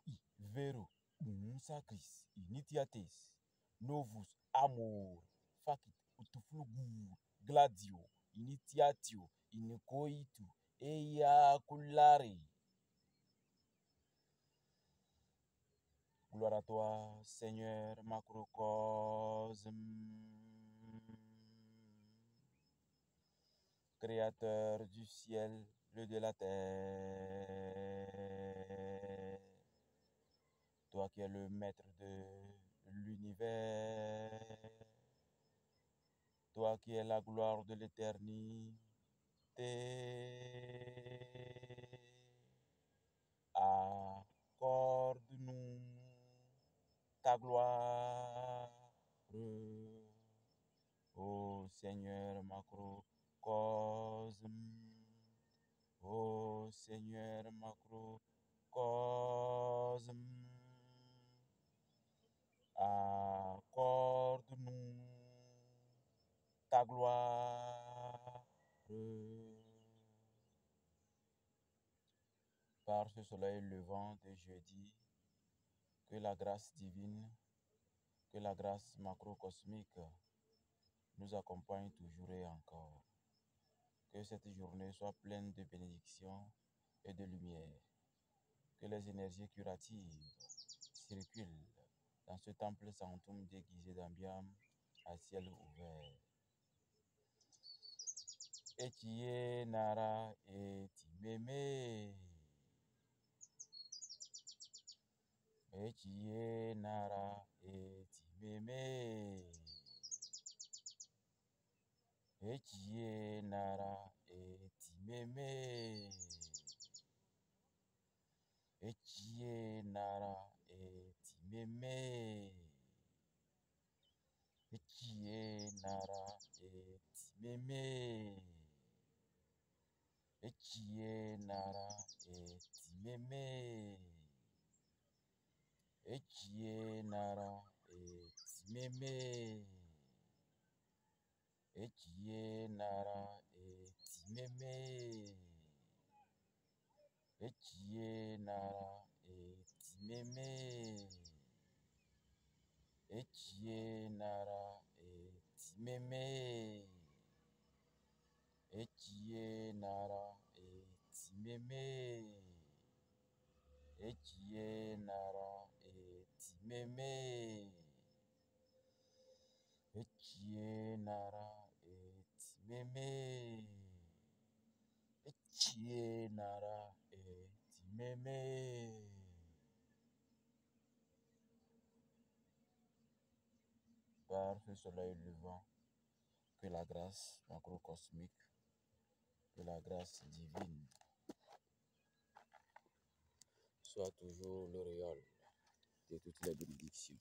i vero sacris initiates novus amor facit utflugu gladio initiatio in coitu eiaculare. Gloire à toi, Seigneur macrocosme, créateur du ciel et de la terre. Toi qui es le maître de l'univers, toi qui es la gloire de l'éternité, accorde-nous ta gloire, ô Seigneur macrocosme, ô Seigneur macrocosme, accorde-nous ta gloire. Par ce soleil levant de jeudi, que la grâce divine, que la grâce macrocosmique nous accompagne toujours et encore. Que cette journée soit pleine de bénédictions et de lumière. Que les énergies curatives circulent dans ce temple sanctum déguisé d'ambiance à ciel ouvert. Etie nara etimeme. Etie nara etimeme. Etie nara etimeme. Etie nara etimeme. Etie nara etimeme. Etie nara etimeme. Etie nara etimeme. Etie nara etimeme. Etie nara etimeme. Etie nara etimeme. Etie nara etimeme. Etie nara etimeme. Etie nara etimeme. Etie nara etimeme. Par ce soleil levant, que la grâce macrocosmique, que la grâce divine soit toujours l'auréole de toutes les bénédictions.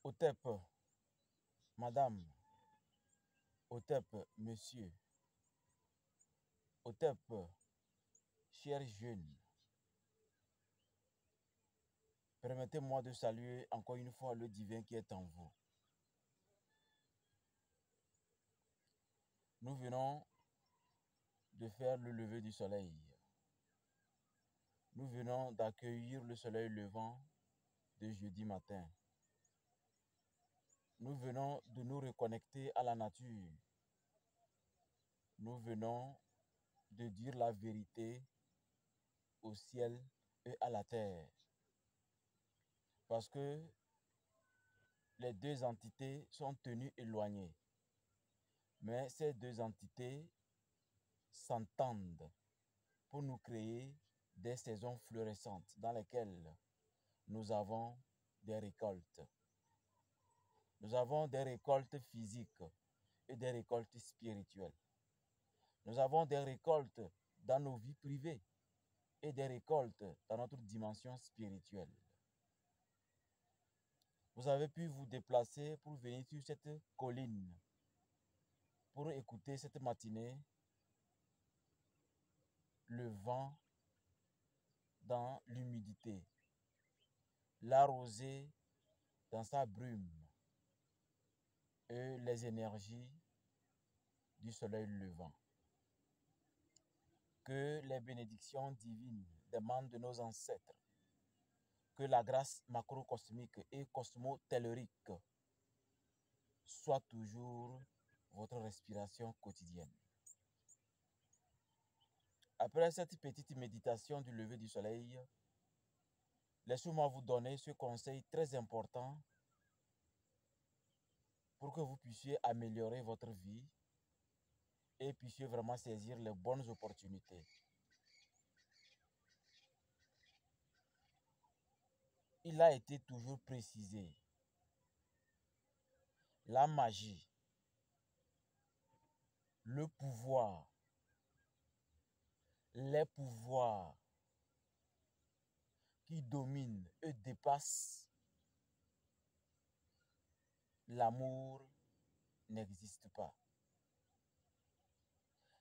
Otep, madame, Otep, monsieur, Otep, chers jeunes, permettez-moi de saluer encore une fois le divin qui est en vous. Nous venons de faire le lever du soleil. Nous venons d'accueillir le soleil levant de jeudi matin. Nous venons de nous reconnecter à la nature. Nous venons de dire la vérité au ciel et à la terre. Parce que les deux entités sont tenues éloignées. Mais ces deux entités s'entendent pour nous créer des saisons florissantes dans lesquelles nous avons des récoltes. Nous avons des récoltes physiques et des récoltes spirituelles. Nous avons des récoltes dans nos vies privées et des récoltes dans notre dimension spirituelle. Vous avez pu vous déplacer pour venir sur cette colline, pour écouter cette matinée le vent dans l'humidité, la rosée dans sa brume et les énergies du soleil levant. Que les bénédictions divines demandent de nos ancêtres, que la grâce macrocosmique et cosmotellurique soit toujours votre respiration quotidienne. Après cette petite méditation du lever du soleil, laissez-moi vous donner ce conseil très important pour que vous puissiez améliorer votre vie et puissiez vraiment saisir les bonnes opportunités. Il a été toujours précisé, la magie, le pouvoir, les pouvoirs qui dominent et dépassent l'amour n'existe pas.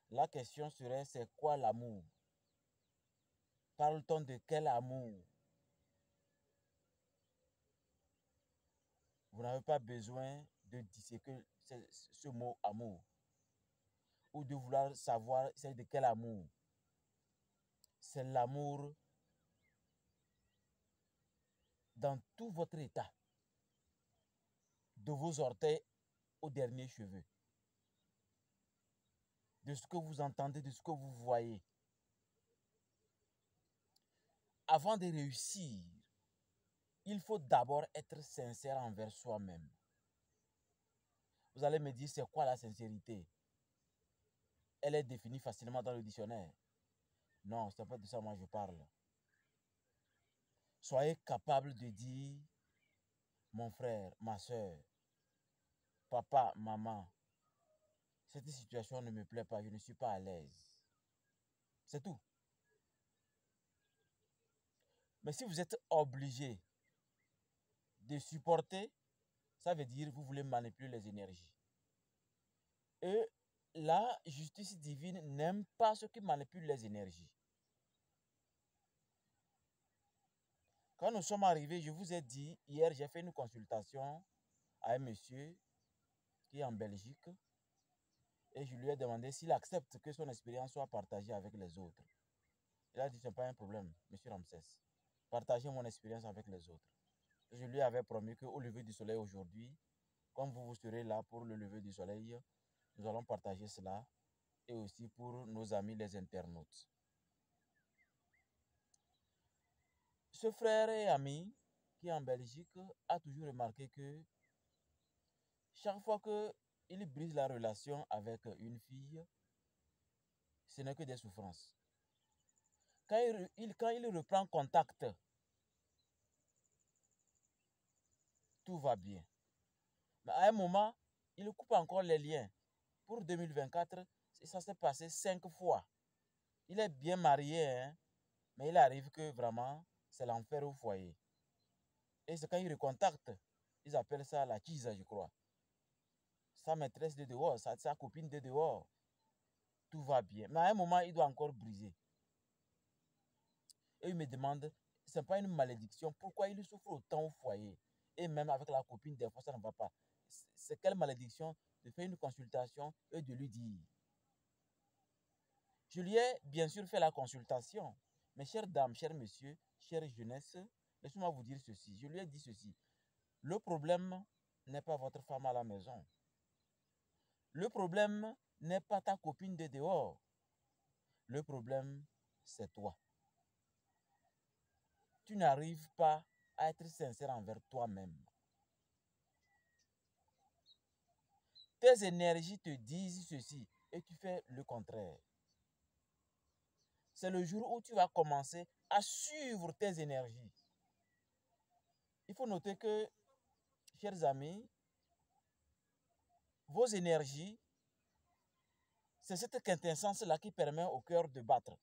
La question serait, c'est quoi l'amour? Parle-t-on de quel amour? Vous n'avez pas besoin de disséquer ce mot amour ou de vouloir savoir c'est de quel amour. C'est l'amour dans tout votre état, de vos orteils aux derniers cheveux, de ce que vous entendez, de ce que vous voyez. Avant de réussir, il faut d'abord être sincère envers soi-même. Vous allez me dire, c'est quoi la sincérité? Elle est définie facilement dans le dictionnaire. Non, c'est pas de ça moi je parle. Soyez capable de dire, mon frère, ma soeur, papa, maman, cette situation ne me plaît pas, je ne suis pas à l'aise. C'est tout. Mais si vous êtes obligé de supporter, ça veut dire que vous voulez manipuler les énergies. Et la justice divine n'aime pas ceux qui manipulent les énergies. Quand nous sommes arrivés, je vous ai dit, hier, j'ai fait une consultation à un monsieur qui est en Belgique et je lui ai demandé s'il accepte que son expérience soit partagée avec les autres. Il a dit, ce n'est pas un problème, monsieur Ramsès. Partagez mon expérience avec les autres. Je lui avais promis qu'au lever du soleil aujourd'hui, comme vous serez là pour le lever du soleil, nous allons partager cela et aussi pour nos amis les internautes. Ce frère et ami qui est en Belgique a toujours remarqué que chaque fois qu'il brise la relation avec une fille, ce n'est que des souffrances. Quand il reprend contact, tout va bien. Mais à un moment, il coupe encore les liens. Pour 2024, ça s'est passé 5 fois. Il est bien marié, hein, mais il arrive que vraiment, c'est l'enfer au foyer. Et c'est quand il recontacte, Ils appellent ça la cheese, je crois. Sa maîtresse de dehors, sa copine de dehors. Tout va bien. Mais à un moment, il doit encore briser. Et il me demande, ce n'est pas une malédiction, pourquoi il souffre autant au foyer? Et même avec la copine, des fois, ça ne va pas. C'est quelle malédiction de faire une consultation et de lui dire? Je lui ai bien sûr fait la consultation. Mes chères dames, chers messieurs, chère jeunesse, laissez-moi vous dire ceci. Je lui ai dit ceci. Le problème n'est pas votre femme à la maison. Le problème n'est pas ta copine de dehors. Le problème, c'est toi. Tu n'arrives pas à être sincère envers toi-même. Tes énergies te disent ceci et tu fais le contraire. C'est le jour où tu vas commencer à suivre tes énergies. Il faut noter que, chers amis, vos énergies, c'est cette quintessence-là qui permet au cœur de battre.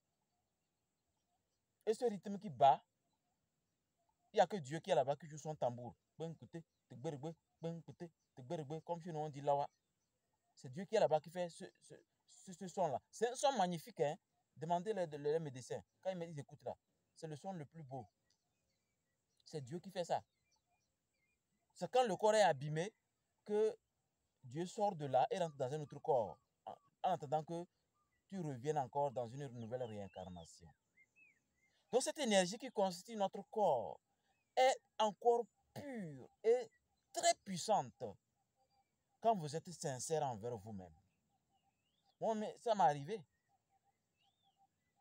Et ce rythme qui bat, il n'y a que Dieu qui est là-bas qui joue son tambour. Comme chez nous on dit là. C'est Dieu qui est là-bas qui fait ce son-là. C'est un son magnifique, hein. Demandez les médecins. Quand ils me disent, écoute là, c'est le son le plus beau. C'est Dieu qui fait ça. C'est quand le corps est abîmé que Dieu sort de là et rentre dans un autre corps. En attendant que tu reviennes encore dans une nouvelle réincarnation. Donc cette énergie qui constitue notre corps est encore pure et très puissante quand vous êtes sincère envers vous-même. Bon, mais ça m'est arrivé.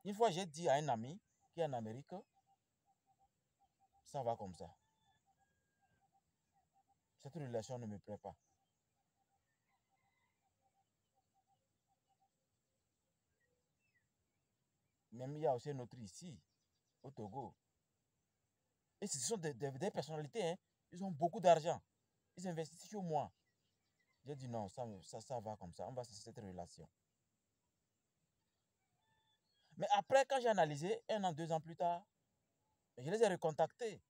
Une fois, j'ai dit à un ami qui est en Amérique, ça va comme ça. Cette relation ne me plaît pas. Même il y a aussi un autre ici, au Togo. Et ce sont des personnalités, hein. Ils ont beaucoup d'argent. Ils investissent chez moi. J'ai dit non, ça va comme ça. On va cesser cette relation. Mais après, quand j'ai analysé, 1 an, 2 ans plus tard, je les ai recontactés.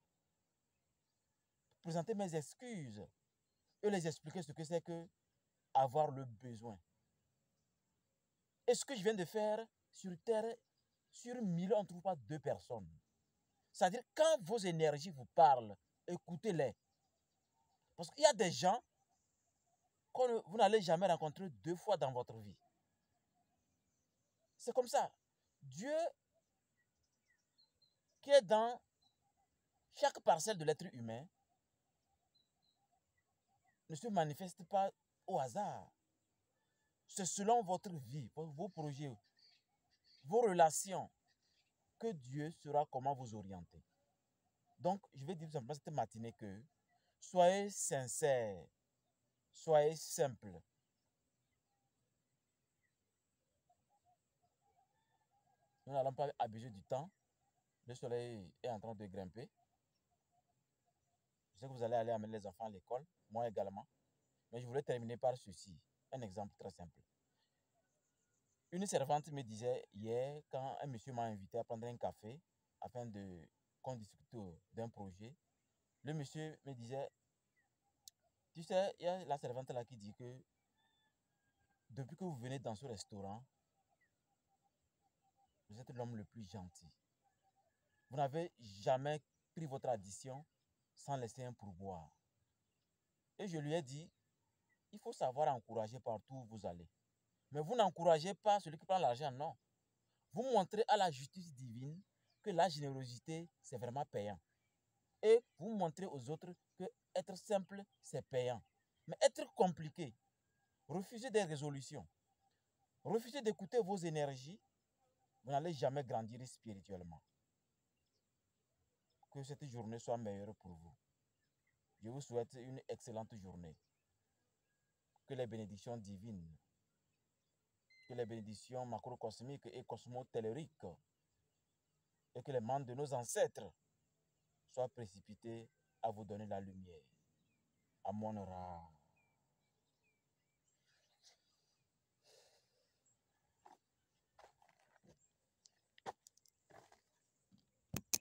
Présenter mes excuses. Et les expliquer ce que c'est que avoir le besoin. Et ce que je viens de faire sur Terre, sur 1000, on ne trouve pas 2 personnes. C'est-à-dire, quand vos énergies vous parlent, écoutez-les. Parce qu'il y a des gens que vous n'allez jamais rencontrer 2 fois dans votre vie. C'est comme ça. Dieu, qui est dans chaque parcelle de l'être humain, ne se manifeste pas au hasard. C'est selon votre vie, vos projets, vos relations, que Dieu saura comment vous orienter. Donc, je vais dire tout simplement cette matinée que soyez sincères, soyez simples. Nous n'allons pas abuser du temps. Le soleil est en train de grimper. Je sais que vous allez aller amener les enfants à l'école, moi également. Mais je voulais terminer par ceci, un exemple très simple. Une servante me disait hier, quand un monsieur m'a invité à prendre un café, afin qu'on discute d'un projet, le monsieur me disait, tu sais, il y a la servante là qui dit que depuis que vous venez dans ce restaurant, vous êtes l'homme le plus gentil. Vous n'avez jamais pris votre addition sans laisser un pourboire. Et je lui ai dit, il faut savoir encourager partout où vous allez. Mais vous n'encouragez pas celui qui prend l'argent, non. Vous montrez à la justice divine que la générosité, c'est vraiment payant. Et vous montrez aux autres que être simple, c'est payant. Mais être compliqué, refuser des résolutions, refuser d'écouter vos énergies, vous n'allez jamais grandir spirituellement. Que cette journée soit meilleure pour vous. Je vous souhaite une excellente journée. Que les bénédictions divines, que les bénédictions macrocosmiques et cosmotelluriques, et que les membres de nos ancêtres soient précipités à vous donner la lumière. Amon Ra.